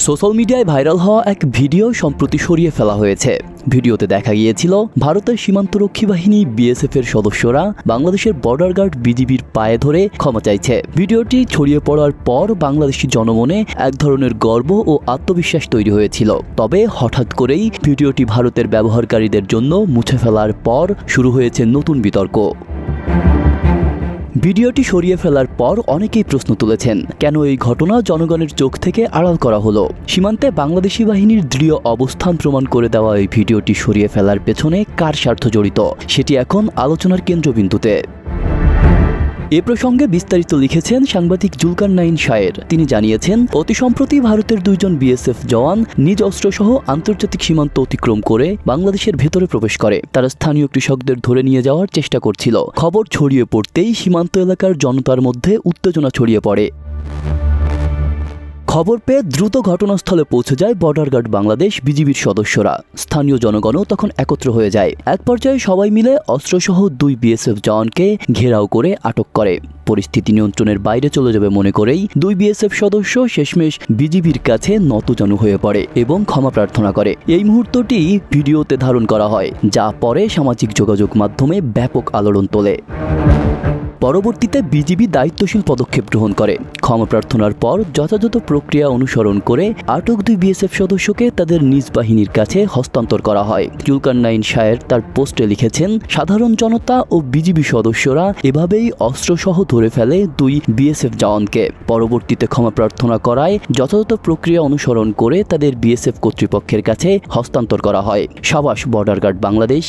Social মিডিয়ায় viral হওয়া এক ভিডিও সম্প্রতি সরিয়ে ফেলা হয়েছে। ভিডিওতে দেখা গিয়েছিল ভারতের সীমান্তরক্ষী বাহিনী বিএসএফ এর সদস্যরা বাংলাদেশের বর্ডার গার্ড বিজিবির পায়ে ধরে ক্ষমা চাইছে। ভিডিওটি ছড়িয়ে পড়ার পর বাংলাদেশি জনমনে এক ধরনের গর্ব ও আত্মবিশ্বাস তৈরি হয়েছিল। তবে হঠাৎ করেই ভিডিওটি ভারতের ব্যবহারকারীদের জন্য মুছে ফেলার পর শুরু হয়েছে নতুন বিতর্ক। ভিডিওটি সরিয়ে ফেলার পর অনেকেই প্রশ্ন তুলেছেন, কেন এই ঘটনা জনগণের চোখ থেকে আড়াল করা হলো। সীমান্তে বাংলাদেশি বাহিনীর দৃঢ় অবস্থান প্রমাণ করে দেওয়া এই ভিডিওটি সরিয়ে ফেলার পেছনে কার স্বার্থ জড়িত, সেটি এখন আলোচনার কেন্দ্রবিন্দুতে। এ প্রসঙ্গে বিস্তারিত লিখেছেন সাংবাদিক জুলকারনাইন শায়ের। তিনি জানিয়েছেন, অতি সম্প্রতি ভারতের 2 জন বিএসএফ জওয়ান নিজ অস্ত্রসহ আন্তর্জাতিক সীমান্ত অতিক্রম করে বাংলাদেশের ভেতরে প্রবেশ করে। তারা স্থানীয় কৃষকদের ধরে নিয়ে যাওয়ার চেষ্টা করছিল। খবর ছড়িয়ে পড়তেই সীমান্ত এলাকার জনতার মধ্যে উত্তেজনা ছড়িয়ে পড়ে। খবর পেয়ে দ্রুত ঘটনাস্থলে পৌঁছে যায় বর্ডার গার্ড বাংলাদেশ বিজিবির সদস্যরা। স্থানীয় জনগণও তখন একত্র হয়ে যায়। এক পর্যায়ে সবাই মিলে অস্ত্রসহ 2 বিএসএফ জওয়ানকে ঘেরাও করে আটক করে। পরিস্থিতি নিয়ন্ত্রণের বাইরে চলে যাবে মনে করেই 2 বিএসএফ সদস্য শেষমেশ বিজিবির কাছে নতজানু হয়ে পড়ে এবং ক্ষমা প্রার্থনা করে। এই মুহূর্তটি ভিডিওতে ধারণ করা হয়, যা পরে সামাজিক যোগাযোগ মাধ্যমে ব্যাপক আলোড়ন তোলে। পরবর্তীতে বিজিবি দায়িত্বশীল পদক্ষেপ গ্রহণ করে। ক্ষমা প্রার্থনার পর যথাযথ প্রক্রিয়া অনুসরণ করে আটক 2 বিএসএফ সদস্যকে তাদের নিজ বাহিনীর কাছে হস্তান্তর করা হয়। জুলকারনাইন শায়ের তার পোস্টে লিখেছেন, সাধারণ জনতা ও বিজিবি সদস্যরা এভাবেই অস্ত্রসহ ধরে ফেলে 2 বিএসএফ জওয়ানকে। পরবর্তীতে ক্ষমা প্রার্থনা করায় যথাযথ প্রক্রিয়া অনুসরণ করে তাদের বিএসএফ কর্তৃপক্ষের কাছে হস্তান্তর করা হয়। সাবাস বর্ডার গার্ড বাংলাদেশ।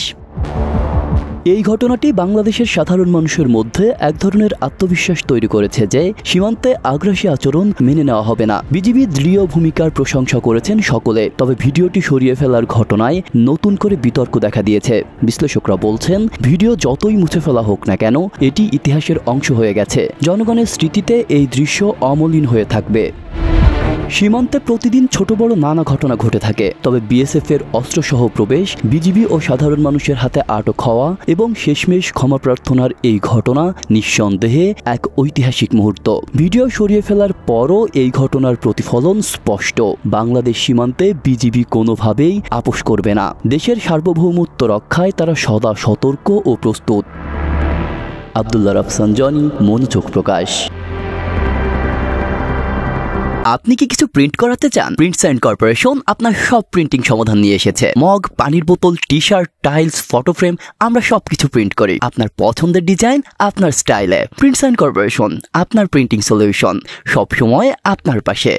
এই ঘটনাটি বাংলাদেশের সাধারণ মানুষের মধ্যে এক ধরনের আত্মবিশ্বাস তৈরি করেছে যে সীমান্তে আগ্রাসী আচরণ মেনে নেওয়া হবে না। বিজিবি দৃঢ় ভূমিকার প্রশংসা করেছেন সকলে। তবে ভিডিওটি সরিয়ে ফেলার ঘটনায় নতুন করে বিতর্ক দেখা দিয়েছে। বিশ্লেষকরা বলছেন, ভিডিও যতই মুছে ফেলা হোক না কেন, এটি ইতিহাসের অংশ হয়ে গেছে। জনগণের স্মৃতিতে এই দৃশ্য অমলিন হয়ে থাকবে। সীমান্তে প্রতিদিন ছোট বড় নানা ঘটনা ঘটে থাকে। তবে বিএসএফ এর অস্ত্রসহ প্রবেশ, বিজিবি ও সাধারণ মানুষের হাতে আটক হওয়া এবং শেষমেশ ক্ষমা প্রার্থনার এই ঘটনা নিঃসন্দেহে এক ঐতিহাসিক মুহূর্ত। ভিডিও সরিয়ে ফেলার পরও এই ঘটনার প্রতিফলন স্পষ্ট। বাংলাদেশ সীমান্তে বিজিবি কোনোভাবেই আপোস করবে না। দেশের সার্বভৌমত্ব রক্ষায় তারা সদা সতর্ক ও প্রস্তুত। আব্দুল্লাহ রাফসান জনি, মনোযোগ প্রকাশ। আপনি কি কিছু প্রিন্ট করাতে চান? প্রিন্টস এন্ড কর্পোরেশন আপনার সব প্রিন্টিং সমাধান নিয়ে এসেছে। মগ, পানির বোতল, টি-শার্ট, টাইলস, ফটো ফ্রেম, আমরা সবকিছু প্রিন্ট করি আপনার পছন্দের ডিজাইন, আপনার স্টাইলে। প্রিন্টস এন্ড কর্পোরেশন, আপনার প্রিন্টিং সলিউশন, সবসময় আপনার পাশে।